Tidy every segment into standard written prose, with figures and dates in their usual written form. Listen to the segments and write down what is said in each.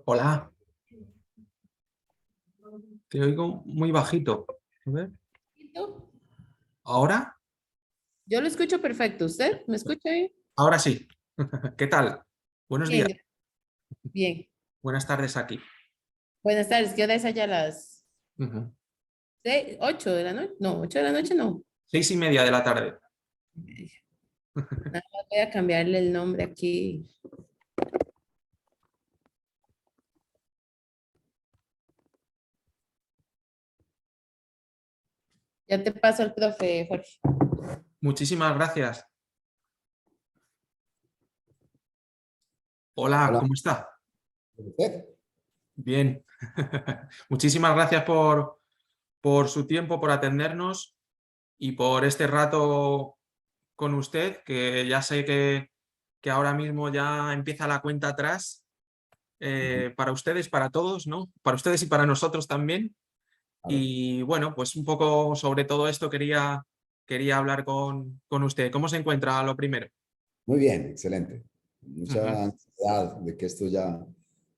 Hola, te oigo muy bajito. A ver, ¿ahora? Yo lo escucho perfecto. ¿Usted me escucha bien? Ahora sí. ¿Qué tal? Buenos días. Bien, bien. Buenas tardes aquí. Buenas tardes. ¿Qué hora es allá? Las Ujú. 8 de la noche. No, 8 de la noche no. 6:30 de la tarde. Nada más voy a cambiarle el nombre aquí. Ya te paso al profe, Jorge. Muchísimas gracias. Hola, Hola, ¿cómo está? ¿usted? Bien. Muchísimas gracias por su tiempo, por atendernos y por este rato con usted, que ya sé que ahora mismo ya empieza la cuenta atrás para ustedes, para todos, ¿no? Para ustedes y para nosotros también. Claro. Y bueno, pues un poco sobre todo esto quería hablar con usted. ¿Cómo se encuentra lo primero? Muy bien, excelente. Ujú, Mucha ansiedad de que esto ya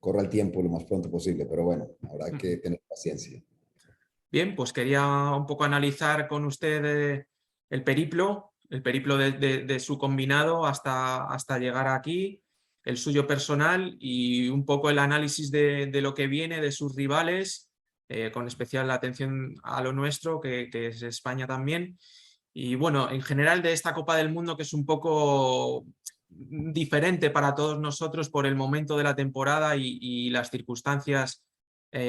corra el tiempo lo más pronto posible, pero bueno, habrá que ujú. tener paciencia. Bien, pues quería un poco analizar con usted el periplo de su combinado hasta llegar aquí, el suyo personal y un poco el análisis de lo que viene, de sus rivales, con especial atención a lo nuestro, que es España también. Y bueno, en general de esta Copa del Mundo que es un poco diferente para todos nosotros por el momento de la temporada y las circunstancias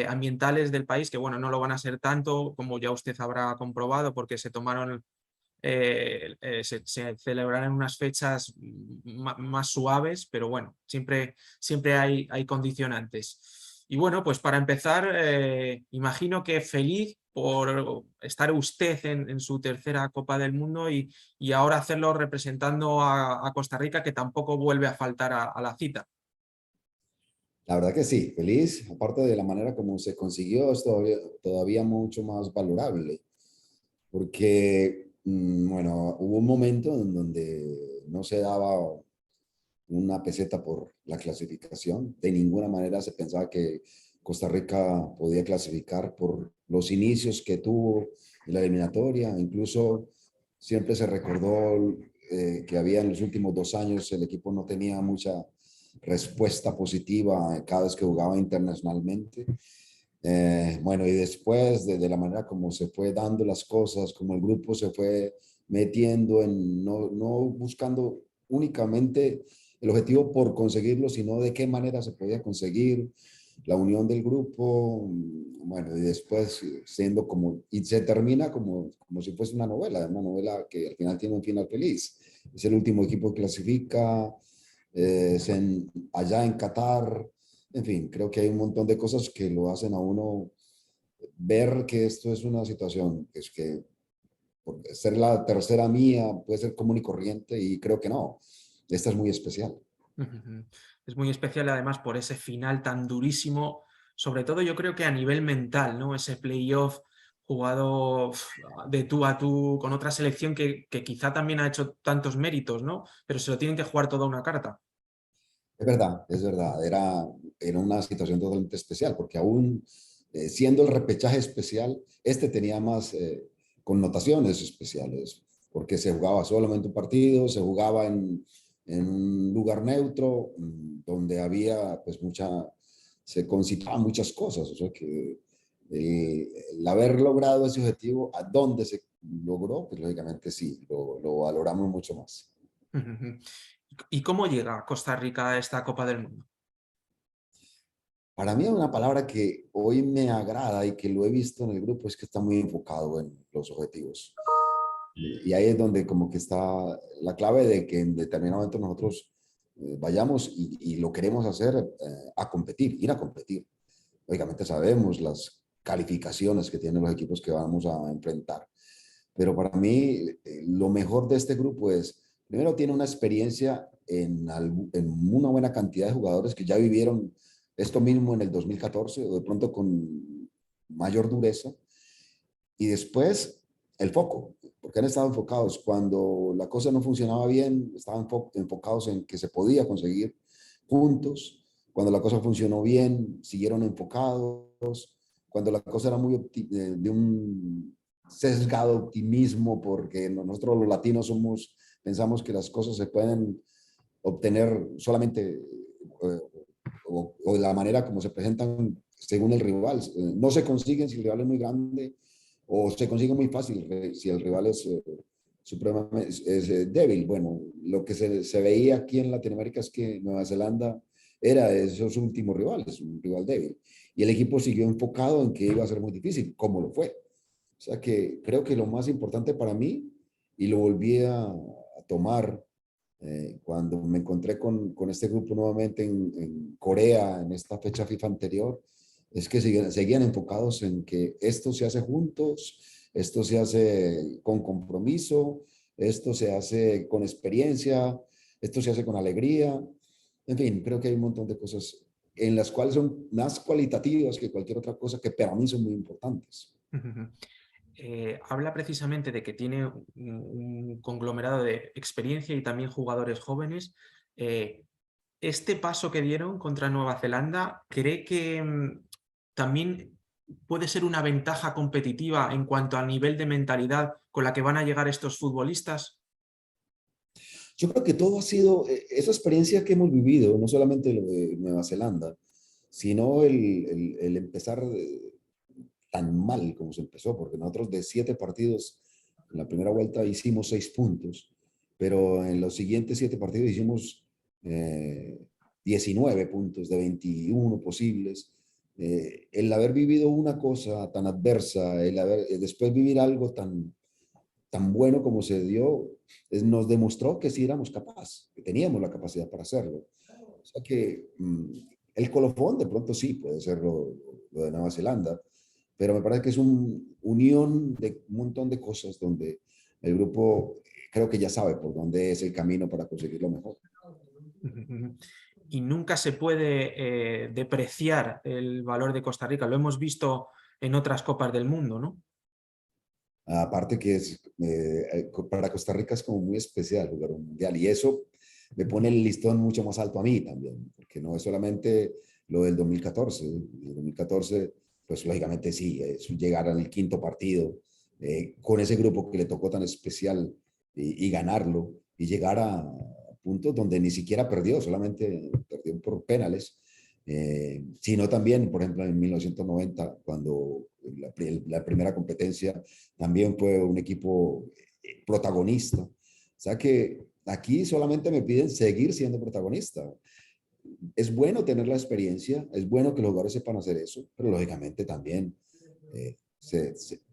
ambientales del país, que bueno, no lo van a ser tanto, como ya usted habrá comprobado, porque se tomaron, se celebrarán unas fechas más suaves, pero bueno, siempre hay condicionantes. Y bueno, pues para empezar, imagino que feliz por estar usted en su tercera Copa del Mundo y ahora hacerlo representando a Costa Rica, que tampoco vuelve a faltar a la cita. La verdad que sí, feliz. Aparte de la manera como se consiguió, es todavía mucho más valorable, porque, bueno, hubo un momento en donde no se daba una peseta por la clasificación. De ninguna manera se pensaba que Costa Rica podía clasificar por los inicios que tuvo en la eliminatoria. Incluso siempre se recordó que había en los últimos 2 años el equipo no tenía mucha respuesta positiva cada vez que jugaba internacionalmente. Bueno, y después de la manera como se fue dando las cosas, como el grupo se fue metiendo en no buscando únicamente el objetivo por conseguirlo, sino de qué manera se podía conseguir la unión del grupo, bueno, y después siendo como, y se termina como si fuese una novela que al final tiene un final feliz. Es el último equipo que clasifica, allá en Qatar, en fin, creo que hay un montón de cosas que lo hacen a uno ver que esto es una situación que es que por ser la tercera mía puede ser común y corriente y creo que no. Esta es muy especial. Ujú. Es muy especial además por ese final tan durísimo, sobre todo yo creo que a nivel mental, ¿no? Ese playoff jugado de tú a tú con otra selección que quizá también ha hecho tantos méritos, ¿no? Pero se lo tienen que jugar toda una carta. Es verdad, es verdad. Era una situación totalmente especial, porque aún siendo el repechaje especial, este tenía más connotaciones especiales, porque se jugaba solamente un partido, se jugaba en un lugar neutro, donde había pues se concitaban muchas cosas. O sea que el haber logrado ese objetivo, ¿a dónde se logró? Pues lógicamente sí, lo valoramos mucho más. Ujú. ¿Y cómo llega Costa Rica a esta Copa del Mundo? Para mí una palabra que hoy me agrada y que lo he visto en el grupo es que está muy enfocado en los objetivos. Y ahí es donde como que está la clave de que en determinado momento nosotros vayamos y lo queremos hacer a competir, ir a competir. Lógicamente sabemos las calificaciones que tienen los equipos que vamos a enfrentar. Pero para mí lo mejor de este grupo es, primero tiene una experiencia en una buena cantidad de jugadores que ya vivieron esto mismo en el 2014 o de pronto con mayor dureza. Y después el foco, porque han estado enfocados. Cuando la cosa no funcionaba bien, estaban enfocados en que se podía conseguir puntos. Cuando la cosa funcionó bien, siguieron enfocados. Cuando la cosa era de un sesgado optimismo, porque nosotros los latinos pensamos que las cosas se pueden obtener solamente o de la manera como se presentan según el rival. No se consiguen si el rival es muy grande, o se consigue muy fácil si el rival es supremamente débil. Bueno, lo que se veía aquí en Latinoamérica es que Nueva Zelanda era de esos últimos rivales, un rival débil. Y el equipo siguió enfocado en que iba a ser muy difícil, como lo fue. O sea que creo que lo más importante para mí, y lo volví a tomar cuando me encontré con este grupo nuevamente en Corea, en esta fecha FIFA anterior, es que seguían enfocados en que esto se hace juntos, esto se hace con compromiso, esto se hace con experiencia, esto se hace con alegría. En fin, creo que hay un montón de cosas en las cuales son más cualitativas que cualquier otra cosa que para mí son muy importantes. Habla precisamente de que tiene un conglomerado de experiencia y también jugadores jóvenes. Este paso que dieron contra Nueva Zelanda, ¿cree que también puede ser una ventaja competitiva en cuanto al nivel de mentalidad con la que van a llegar estos futbolistas? Yo creo que todo ha sido esa experiencia que hemos vivido, no solamente lo de Nueva Zelanda, sino el empezar tan mal como se empezó, porque nosotros de 7 partidos en la primera vuelta hicimos 6 puntos, pero en los siguientes 7 partidos hicimos 19 puntos de 21 posibles. El haber vivido una cosa tan adversa, después vivir algo tan bueno como se dio, nos demostró que sí éramos capaces, que teníamos la capacidad para hacerlo. O sea que el colofón de pronto sí puede ser lo de Nueva Zelanda, pero me parece que es una unión de un montón de cosas donde el grupo creo que ya sabe por dónde es el camino para conseguir lo mejor. Y nunca se puede depreciar el valor de Costa Rica. Lo hemos visto en otras copas del mundo, ¿no? Aparte que para Costa Rica es como muy especial jugar un mundial y eso me pone el listón mucho más alto a mí también, porque no es solamente lo del 2014. El 2014, pues lógicamente sí, es llegar al quinto partido con ese grupo que le tocó tan especial y ganarlo y llegar a puntos donde ni siquiera perdió, solamente perdió por penales. Sino también, por ejemplo, en 1990, cuando la primera competencia también fue un equipo protagonista. O sea que aquí solamente me piden seguir siendo protagonista. Es bueno tener la experiencia, es bueno que los jugadores sepan hacer eso, pero lógicamente también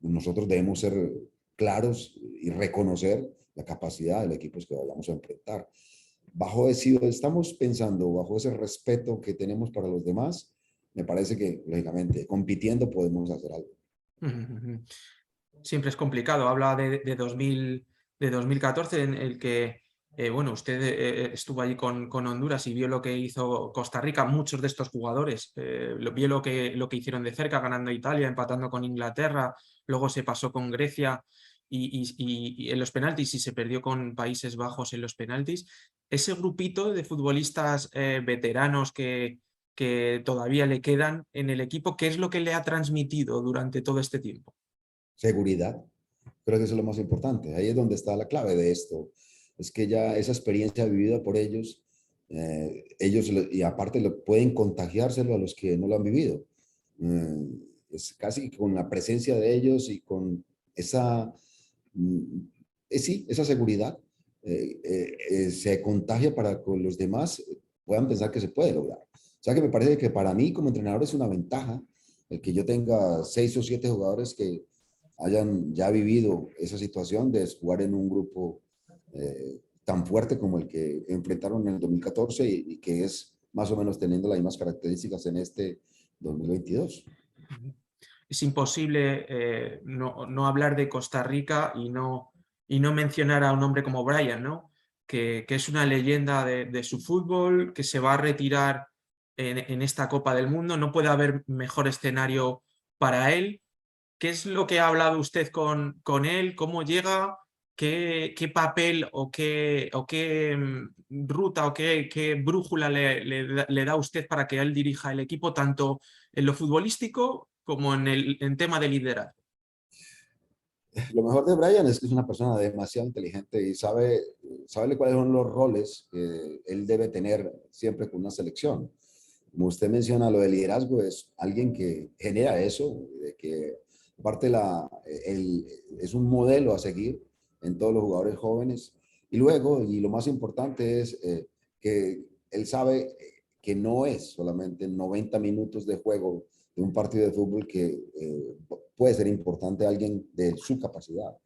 nosotros debemos ser claros y reconocer la capacidad de los equipos que vayamos a enfrentar. Si estamos pensando bajo ese respeto que tenemos para los demás, me parece que, lógicamente, compitiendo podemos hacer algo. Siempre es complicado. Habla de 2014 en el que, bueno, usted estuvo allí con Honduras y vio lo que hizo Costa Rica. Muchos de estos jugadores vio lo que hicieron de cerca, ganando a Italia, empatando con Inglaterra, luego se pasó con Grecia y en los penaltis y se perdió con Países Bajos en los penaltis. Ese grupito de futbolistas veteranos que todavía le quedan en el equipo, ¿qué es lo que le ha transmitido durante todo este tiempo? Seguridad, creo que eso es lo más importante. Ahí es donde está la clave de esto. Es que ya esa experiencia vivida por y aparte pueden contagiárselo a los que no lo han vivido. Es casi con la presencia de ellos y con esa, sí, esa seguridad se contagia para que los demás puedan pensar que se puede lograr. O sea que me parece que para mí como entrenador es una ventaja el que yo tenga 6 o 7 jugadores que hayan ya vivido esa situación de jugar en un grupo tan fuerte como el que enfrentaron en el 2014 y que es más o menos teniendo las mismas características en este 2022. Es imposible no hablar de Costa Rica y no mencionar a un hombre como Brian, ¿no? Que es una leyenda de su fútbol, que se va a retirar en esta Copa del Mundo. No puede haber mejor escenario para él. ¿Qué es lo que ha hablado usted con él? ¿Cómo llega? ¿Qué papel o qué ruta o qué brújula le da usted para que él dirija el equipo, tanto en lo futbolístico como en tema de liderazgo? Lo mejor de Brian es que es una persona demasiado inteligente y sabe cuáles son los roles que él debe tener siempre con una selección. Como usted menciona, lo de liderazgo es alguien que genera eso, de que aparte es un modelo a seguir en todos los jugadores jóvenes. Y luego, y lo más importante es que él sabe que no es solamente 90 minutos de juego de un partido de fútbol que puede ser importante a alguien de su capacidad.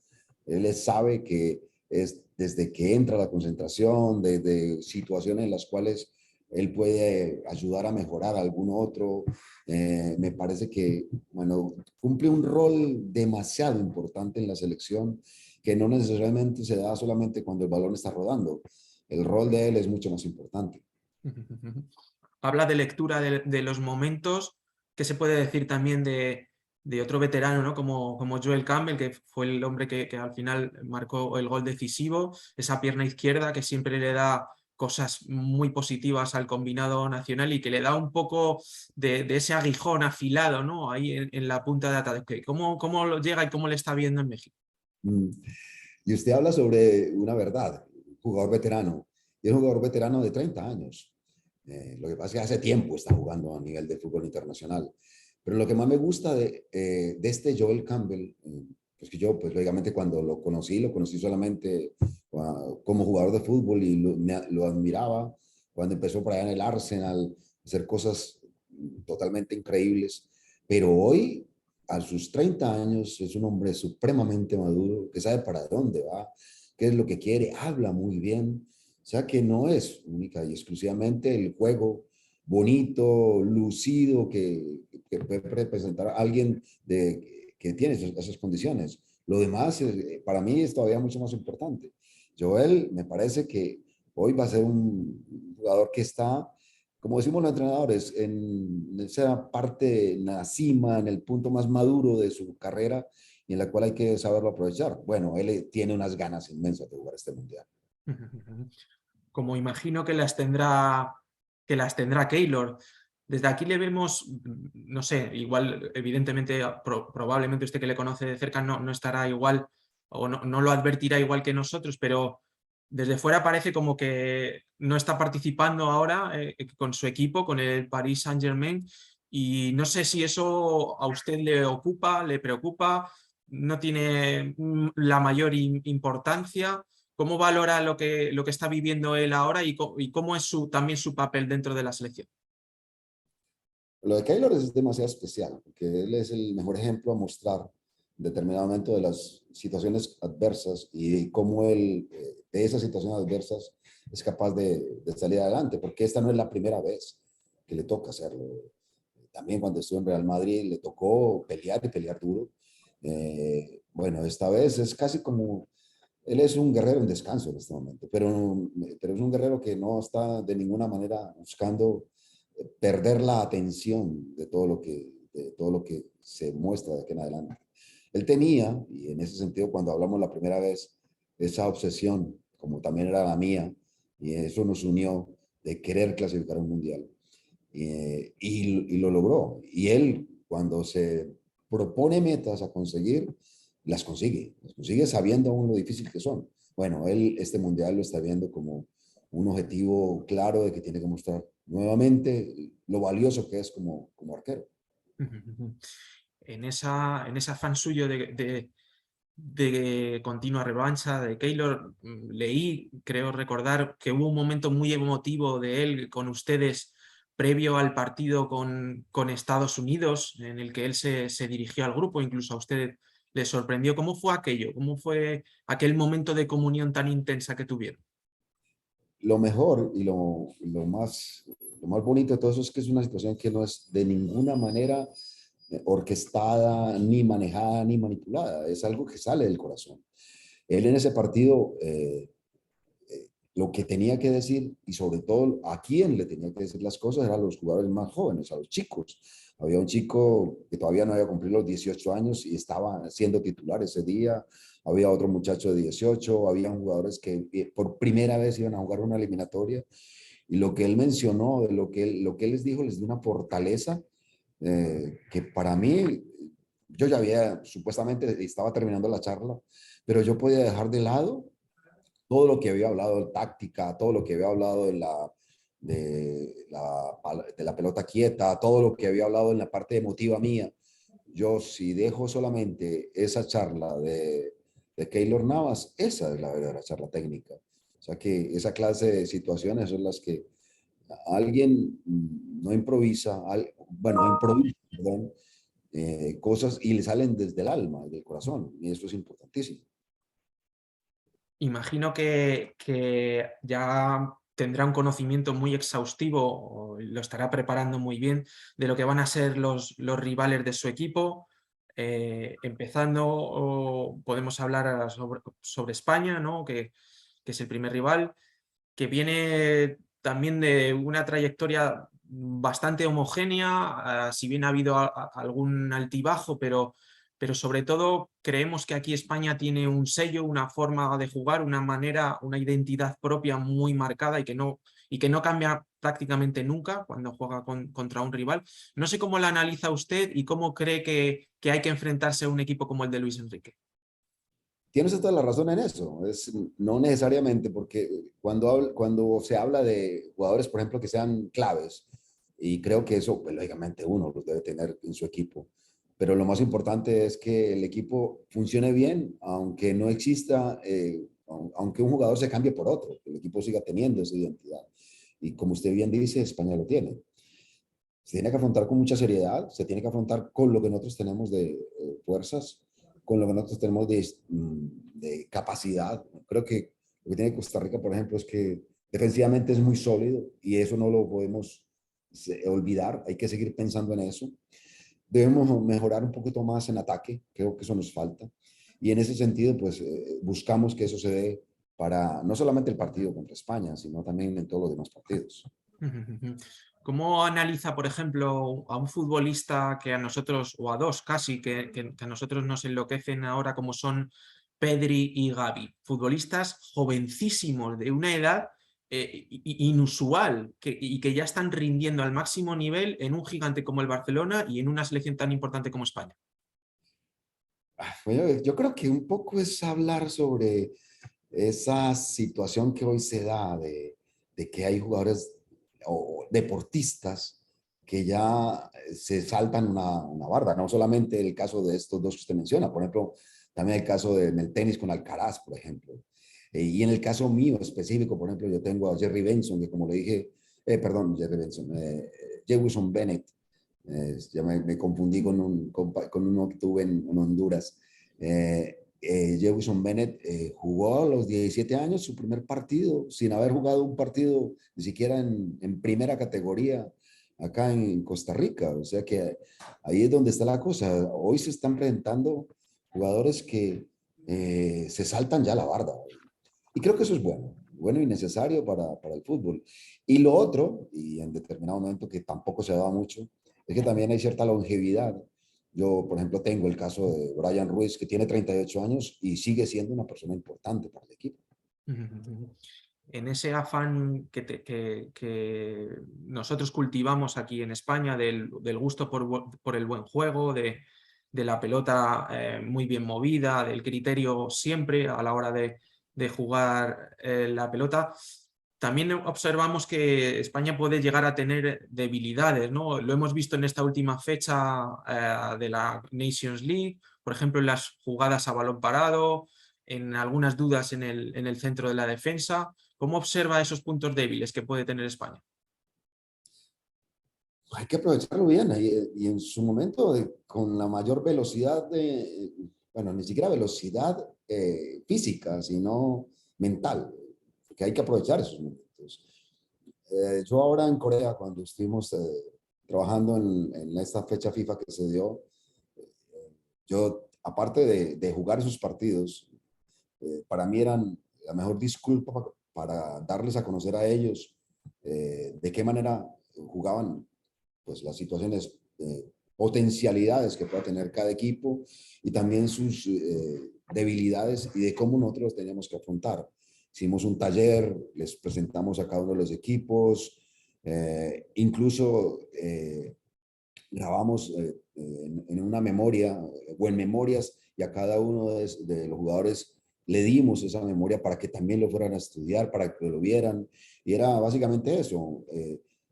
Él sabe que es desde que entra a la concentración, desde situaciones en las cuales él puede ayudar a mejorar a algún otro. Me parece que, bueno, cumple un rol demasiado importante en la selección que no necesariamente se da solamente cuando el balón está rodando. El rol de él es mucho más importante. Habla de lectura de los momentos. ¿Qué se puede decir también de otro veterano, ¿no? Como Joel Campbell, que fue el hombre que al final marcó el gol decisivo, esa pierna izquierda que siempre le da cosas muy positivas al combinado nacional y que le da un poco de ese aguijón afilado, ¿no? Ahí en la punta de ataque. ¿Cómo lo llega y cómo le está viendo en México? Mm. Y usted habla sobre una verdad, jugador veterano. Y es un jugador veterano de 30 años. Lo que pasa es que hace tiempo está jugando a nivel de fútbol internacional. Pero lo que más me gusta de este Joel Campbell, pues que yo, pues lógicamente cuando lo conocí solamente como jugador de fútbol y lo admiraba cuando empezó por allá en el Arsenal, a hacer cosas totalmente increíbles. Pero hoy, a sus 30 años, es un hombre supremamente maduro, que sabe para dónde va, qué es lo que quiere, habla muy bien. O sea que no es única y exclusivamente el juego bonito, lucido, que puede representar a alguien que tiene esas condiciones. Lo demás, para mí, es todavía mucho más importante. Joel, me parece que hoy va a ser un jugador que está, como decimos los entrenadores, en esa parte, en la cima, en el punto más maduro de su carrera y en la cual hay que saberlo aprovechar. Bueno, él tiene unas ganas inmensas de jugar este mundial. Como imagino que las tendrá Keylor. Desde aquí le vemos, no sé, igual, evidentemente, probablemente usted que le conoce de cerca no estará igual o no lo advertirá igual que nosotros, pero desde fuera parece como que no está participando ahora con su equipo, con el Paris Saint-Germain, y no sé si eso a usted le ocupa, le preocupa, no tiene la mayor importancia. ¿Cómo valora lo que está viviendo él ahora y cómo es también su papel dentro de la selección? Lo de Keylor es demasiado especial, porque él es el mejor ejemplo a mostrar en determinado momento de las situaciones adversas y cómo él, de esas situaciones adversas, es capaz de salir adelante, porque esta no es la primera vez que le toca hacerlo. También cuando estuvo en Real Madrid le tocó pelear y pelear duro. Bueno, esta vez es casi como, él es un guerrero en descanso en este momento, pero es un guerrero que no está de ninguna manera buscando perder la atención de todo lo que se muestra de aquí en adelante. Él tenía, y en ese sentido cuando hablamos la primera vez, esa obsesión, como también era la mía, y eso nos unió de querer clasificar a un mundial. Y lo logró. Y él, cuando se propone metas a conseguir, las consigue sabiendo aún lo difícil que son. Bueno, él este mundial lo está viendo como un objetivo claro de que tiene que mostrar nuevamente lo valioso que es como arquero. En ese afán suyo de continua revancha de Keylor, leí, creo recordar, que hubo un momento muy emotivo de él con ustedes previo al partido con Estados Unidos, en el que él se dirigió al grupo, incluso a usted le sorprendió. ¿Cómo fue aquello? ¿Cómo fue aquel momento de comunión tan intensa que tuvieron? Lo mejor y lo más bonito de todo eso es que es una situación que no es de ninguna manera orquestada, ni manejada, ni manipulada. Es algo que sale del corazón. Él en ese partido lo que tenía que decir y sobre todo a quién le tenía que decir las cosas eran los jugadores más jóvenes, a los chicos. Había un chico que todavía no había cumplido los 18 años y estaba siendo titular ese día. Había otro muchacho de 18, había jugadores que por primera vez iban a jugar una eliminatoria. Y lo que él mencionó, de lo que él les dijo, les dio una fortaleza que para mí, yo ya había, supuestamente estaba terminando la charla, pero yo podía dejar de lado todo lo que había hablado de táctica, todo lo que había hablado de la pelota quieta, todo lo que había hablado en la parte emotiva mía. Yo si dejo solamente esa charla de Keylor Navas, esa es la verdadera charla técnica. O sea que esa clase de situaciones son las que alguien no improvisa, bueno, improvisa, perdón, cosas y le salen desde el alma, del corazón, y esto es importantísimo. Imagino que ya tendrá un conocimiento muy exhaustivo, o lo estará preparando muy bien, de lo que van a ser los rivales de su equipo. Empezando, podemos hablar sobre España, ¿no? Que es el primer rival, que viene también de una trayectoria bastante homogénea, si bien ha habido algún altibajo, pero sobre todo creemos que aquí España tiene un sello, una forma de jugar, una manera, una identidad propia muy marcada y que no cambia prácticamente nunca cuando juega contra un rival. No sé cómo la analiza usted y cómo cree que hay que enfrentarse a un equipo como el de Luis Enrique. Tienes toda la razón en eso. No necesariamente, porque cuando se habla de jugadores, por ejemplo, que sean claves, y creo que eso, pues, lógicamente, uno los debe tener en su equipo. Pero lo más importante es que el equipo funcione bien, aunque no exista, aunque un jugador se cambie por otro, que el equipo siga teniendo esa identidad. Y como usted bien dice, España lo tiene. Se tiene que afrontar con mucha seriedad, se tiene que afrontar con lo que nosotros tenemos de fuerzas, con lo que nosotros tenemos de capacidad. Creo que lo que tiene Costa Rica, por ejemplo, es que defensivamente es muy sólido y eso no lo podemos olvidar, hay que seguir pensando en eso. Debemos mejorar un poquito más en ataque, creo que eso nos falta. Y en ese sentido, pues buscamos que eso se dé para no solamente el partido contra España, sino también en todos los demás partidos. ¿Cómo analiza, por ejemplo, a un futbolista que a nosotros, o a dos casi, que a nosotros nos enloquecen ahora, como son Pedri y Gavi? Futbolistas jovencísimos, de una edad inusual, y que ya están rindiendo al máximo nivel en un gigante como el Barcelona y en una selección tan importante como España. Bueno, yo creo que un poco es hablar sobre esa situación que hoy se da de que hay jugadores o deportistas que ya se saltan una barda, no solamente el caso de estos dos que usted menciona, por ejemplo, también el caso en el tenis con Alcaraz, por ejemplo. Y en el caso mío específico, por ejemplo, yo tengo a Jerry Benson, que como le dije, perdón, Jerry Benson, Jewison Bennett, ya me confundí con uno que tuve en Honduras. Jewison Bennett jugó a los 17 años su primer partido, sin haber jugado un partido ni siquiera en primera categoría acá en Costa Rica. O sea que ahí es donde está la cosa. Hoy se están presentando jugadores que se saltan ya la barda. Y creo que eso es bueno y necesario para el fútbol. Y lo otro, y en determinado momento que tampoco se da mucho, es que también hay cierta longevidad. Yo, por ejemplo, tengo el caso de Brian Ruiz, que tiene 38 años y sigue siendo una persona importante para el equipo. En ese afán que nosotros cultivamos aquí en España del gusto por el buen juego, de la pelota muy bien movida, del criterio siempre a la hora de jugar la pelota, también observamos que España puede llegar a tener debilidades, ¿no? Lo hemos visto en esta última fecha de la Nations League, por ejemplo, en las jugadas a balón parado, en algunas dudas en el centro de la defensa. ¿Cómo observa esos puntos débiles que puede tener España? Hay que aprovecharlo bien y en su momento con la mayor velocidad bueno, ni siquiera velocidad física, sino mental, porque hay que aprovechar esos momentos. Yo ahora en Corea, cuando estuvimos trabajando en esta fecha FIFA que se dio, yo, aparte de jugar esos partidos, para mí eran la mejor disculpa para darles a conocer a ellos de qué manera jugaban pues, las situaciones, potencialidades que pueda tener cada equipo y también sus debilidades y de cómo nosotros teníamos que afrontar. Hicimos un taller, les presentamos a cada uno de los equipos, incluso grabamos en una memoria o en memorias y a cada uno de los jugadores le dimos esa memoria para que también lo fueran a estudiar, para que lo vieran. Y era básicamente eso.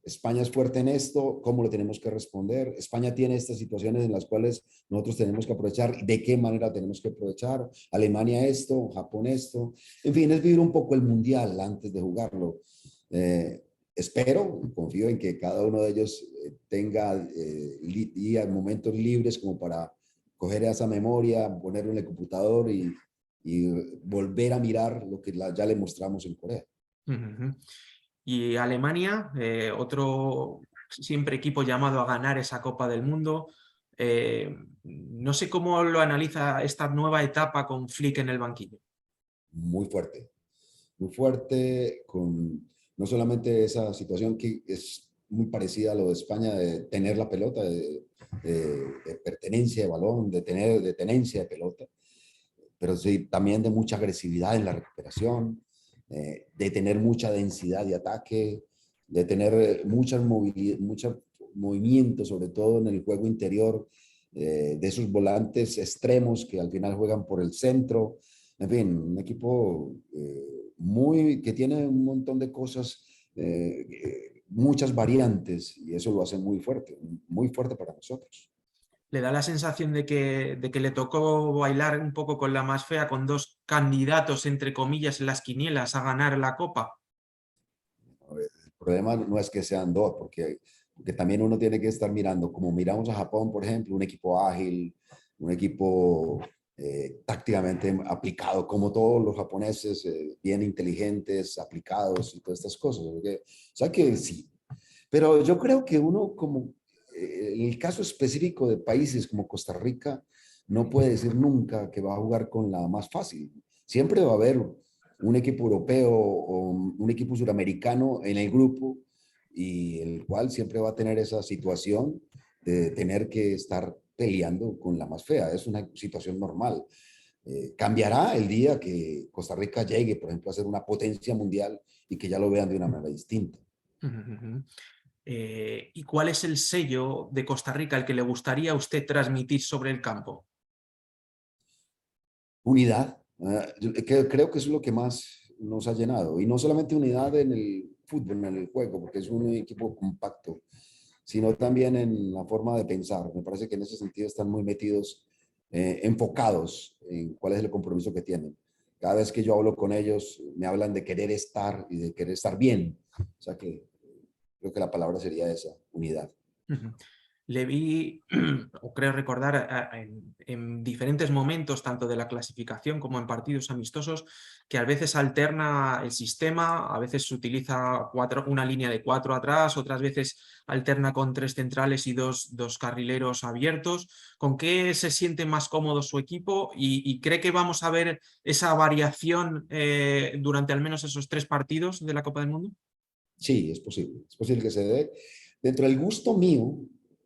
España es fuerte en esto, ¿cómo lo tenemos que responder? España tiene estas situaciones en las cuales nosotros tenemos que aprovechar, ¿de qué manera tenemos que aprovechar? Alemania esto, Japón esto. En fin, es vivir un poco el mundial antes de jugarlo. Espero, confío en que cada uno de ellos tenga momentos libres como para coger esa memoria, ponerlo en el computador y volver a mirar lo que ya le mostramos en Corea. Y Alemania, otro siempre equipo llamado a ganar esa Copa del Mundo. No sé cómo lo analiza esta nueva etapa con Flick en el banquillo. Muy fuerte, con no solamente esa situación que es muy parecida a lo de España, de tener la pelota, de pertenencia de balón, de tenencia de pelota, pero sí también de mucha agresividad en la recuperación, de tener mucha densidad de ataque, de tener mucho movimiento, sobre todo en el juego interior, de esos volantes extremos que al final juegan por el centro. En fin, un equipo que tiene un montón de cosas, muchas variantes, y eso lo hace muy fuerte para nosotros. Le da la sensación de que le tocó bailar un poco con la más fea, con dos candidatos, entre comillas, en las quinielas a ganar la Copa. El problema no es que sean dos, porque también uno tiene que estar mirando, como miramos a Japón, por ejemplo, un equipo ágil, un equipo tácticamente aplicado, como todos los japoneses, bien inteligentes, aplicados y todas estas cosas. O sea que sí, pero yo creo que uno como, en el caso específico de países como Costa Rica, no puede decir nunca que va a jugar con la más fácil. Siempre va a haber un equipo europeo o un equipo suramericano en el grupo y el cual siempre va a tener esa situación de tener que estar peleando con la más fea. Es una situación normal. Cambiará el día que Costa Rica llegue, por ejemplo, a ser una potencia mundial y que ya lo vean de una manera distinta. ¿Y cuál es el sello de Costa Rica el que le gustaría a usted transmitir sobre el campo? Unidad. Creo que eso es lo que más nos ha llenado. Y no solamente unidad en el fútbol, en el juego, porque es un equipo compacto, sino también en la forma de pensar. Me parece que en ese sentido están muy metidos, enfocados en cuál es el compromiso que tienen. Cada vez que yo hablo con ellos, me hablan de querer estar y de querer estar bien. O sea que creo que la palabra sería esa, unidad. Le vi, o creo recordar, en diferentes momentos, tanto de la clasificación como en partidos amistosos, que a veces alterna el sistema, a veces se utiliza una línea de 4 atrás, otras veces alterna con 3 centrales y dos carrileros abiertos. ¿Con qué se siente más cómodo su equipo y cree que vamos a ver esa variación durante al menos esos 3 partidos de la Copa del Mundo? Sí, es posible. Es posible que se dé. Dentro del gusto mío,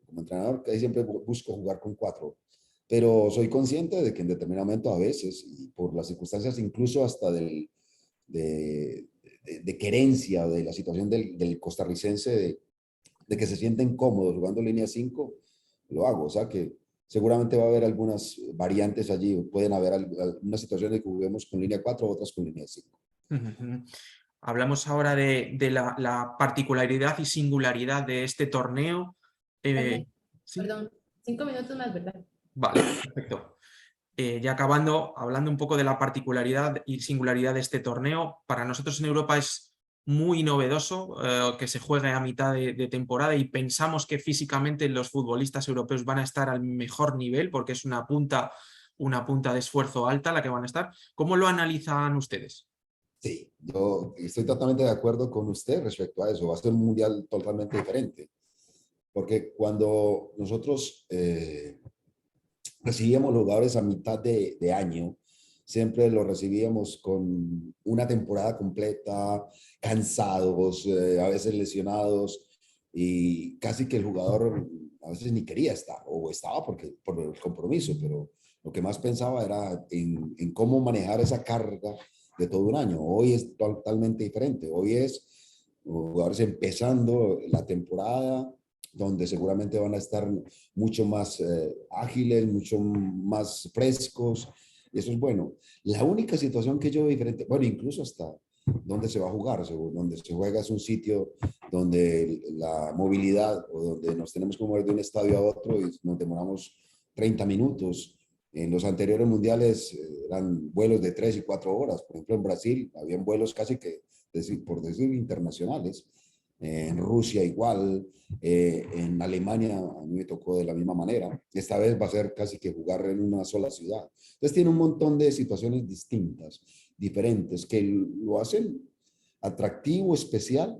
como entrenador, que siempre busco jugar con 4, pero soy consciente de que en determinado momento a veces, y por las circunstancias incluso hasta de querencia o de la situación del costarricense, de que se sienten cómodos jugando línea 5, lo hago. O sea que seguramente va a haber algunas variantes allí, pueden haber algunas situaciones que juguemos con línea 4, otras con línea 5. Hablamos ahora de la particularidad y singularidad de este torneo. ¿Sí? Perdón, 5 minutos más, ¿verdad? Vale, perfecto. Ya acabando, hablando un poco de la particularidad y singularidad de este torneo, para nosotros en Europa es muy novedoso que se juegue a mitad de temporada y pensamos que físicamente los futbolistas europeos van a estar al mejor nivel porque es una punta de esfuerzo alta la que van a estar. ¿Cómo lo analizan ustedes? Sí, yo estoy totalmente de acuerdo con usted respecto a eso. Va a ser un mundial totalmente diferente. Porque cuando nosotros recibíamos los jugadores a mitad de año, siempre lo recibíamos con una temporada completa, cansados, a veces lesionados, y casi que el jugador a veces ni quería estar, o estaba por el compromiso, pero lo que más pensaba era en cómo manejar esa carga de todo un año. Hoy es totalmente diferente. Hoy es jugadores empezando la temporada, donde seguramente van a estar mucho más ágiles, mucho más frescos, y eso es bueno. La única situación que yo veo diferente, bueno, incluso hasta donde se va a jugar, donde se juega es un sitio donde la movilidad o donde nos tenemos que mover de un estadio a otro y nos demoramos 30 minutos. En los anteriores mundiales eran vuelos de 3 y 4 horas. Por ejemplo, en Brasil habían vuelos casi que, por decir, internacionales. En Rusia igual, en Alemania a mí me tocó de la misma manera. Esta vez va a ser casi que jugar en una sola ciudad. Entonces tiene un montón de situaciones distintas, diferentes, que lo hacen atractivo, especial.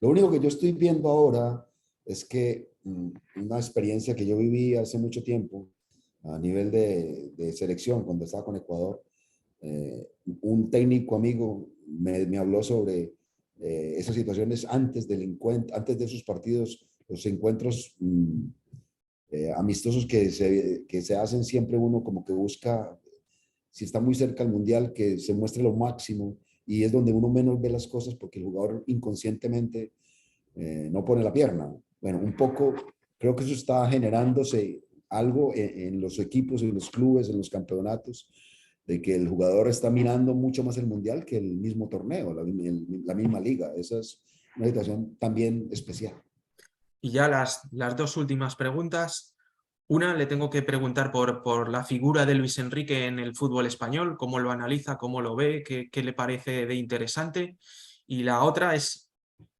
Lo único que yo estoy viendo ahora es que una experiencia que yo viví hace mucho tiempo a nivel de selección, cuando estaba con Ecuador, un técnico amigo me habló sobre esas situaciones antes del encuentro, antes de esos partidos, los encuentros amistosos que se hacen siempre uno como que busca, si está muy cerca al mundial, que se muestre lo máximo y es donde uno menos ve las cosas porque el jugador inconscientemente no pone la pierna. Bueno, un poco creo que eso está generándose algo en los equipos, en los clubes, en los campeonatos, de que el jugador está mirando mucho más el mundial que el mismo torneo, la misma liga. Esa es una situación también especial. Y ya las dos últimas preguntas. Una, le tengo que preguntar por la figura de Luis Enrique en el fútbol español, cómo lo analiza, cómo lo ve, qué le parece de interesante. Y la otra es,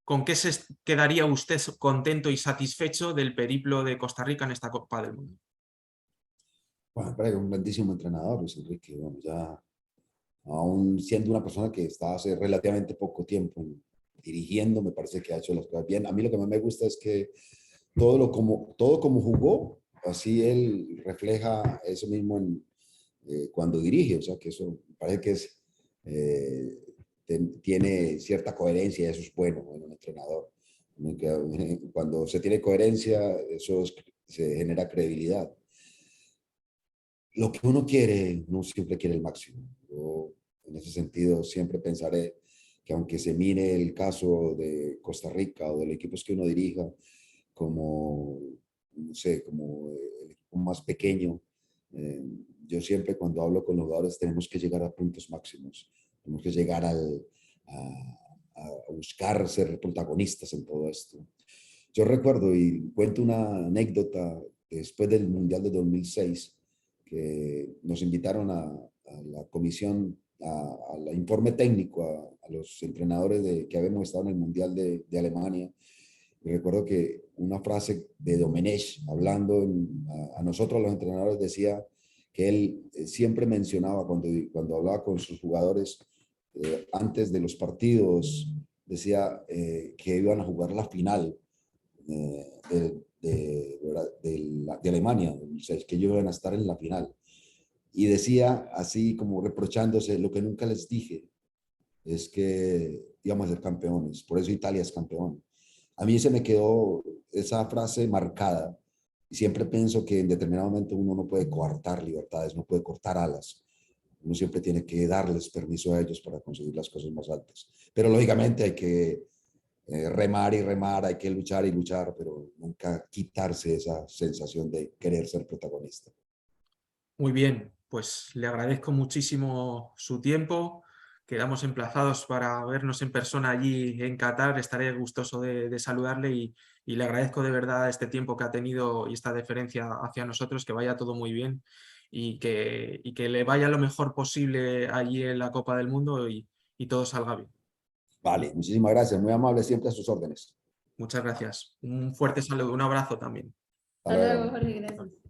¿con qué se quedaría usted contento y satisfecho del periplo de Costa Rica en esta Copa del Mundo? Bueno, pero un grandísimo entrenador, Luis Enrique. Bueno, ya aún siendo una persona que está hace relativamente poco tiempo dirigiendo, me parece que ha hecho las cosas bien. A mí lo que más me gusta es que todo como jugó, así él refleja eso mismo cuando dirige, o sea que eso parece que eh, tiene cierta coherencia y eso es bueno en un entrenador. Cuando se tiene coherencia, se genera credibilidad. Lo que uno siempre quiere el máximo. Yo, en ese sentido, siempre pensaré que aunque se mire el caso de Costa Rica o de los equipos que uno dirija como, no sé, como el equipo más pequeño, eh, yo siempre cuando hablo con los jugadores tenemos que llegar a puntos máximos, tenemos que llegar a buscar ser protagonistas en todo esto. Yo recuerdo y cuento una anécdota después del Mundial de 2006, que nos invitaron a la comisión, al informe técnico, a los entrenadores que habíamos estado en el Mundial de Alemania. Y recuerdo que una frase de Domenech, hablando a nosotros los entrenadores, decía que él siempre mencionaba cuando hablaba con sus jugadores antes de los partidos, decía que iban a jugar la final de Alemania, o sea, que ellos iban a estar en la final. Y decía así como reprochándose, lo que nunca les dije es que íbamos a ser campeones, por eso Italia es campeón. A mí se me quedó esa frase marcada y siempre pienso que en determinado momento uno no puede coartar libertades, no puede cortar alas. Uno siempre tiene que darles permiso a ellos para conseguir las cosas más altas. Pero lógicamente hay que remar y remar, hay que luchar y luchar, pero nunca quitarse esa sensación de querer ser protagonista. Muy bien, pues le agradezco muchísimo su tiempo. Quedamos emplazados para vernos en persona allí en Qatar. Estaré gustoso de saludarle y le agradezco de verdad este tiempo que ha tenido y esta deferencia hacia nosotros. Que vaya todo muy bien y que le vaya lo mejor posible allí en la Copa del Mundo y todo salga bien. Vale, muchísimas gracias, muy amable, siempre a sus órdenes. Muchas gracias. Un fuerte saludo, un abrazo también. Hasta Hasta luego, luego. Jorge, gracias.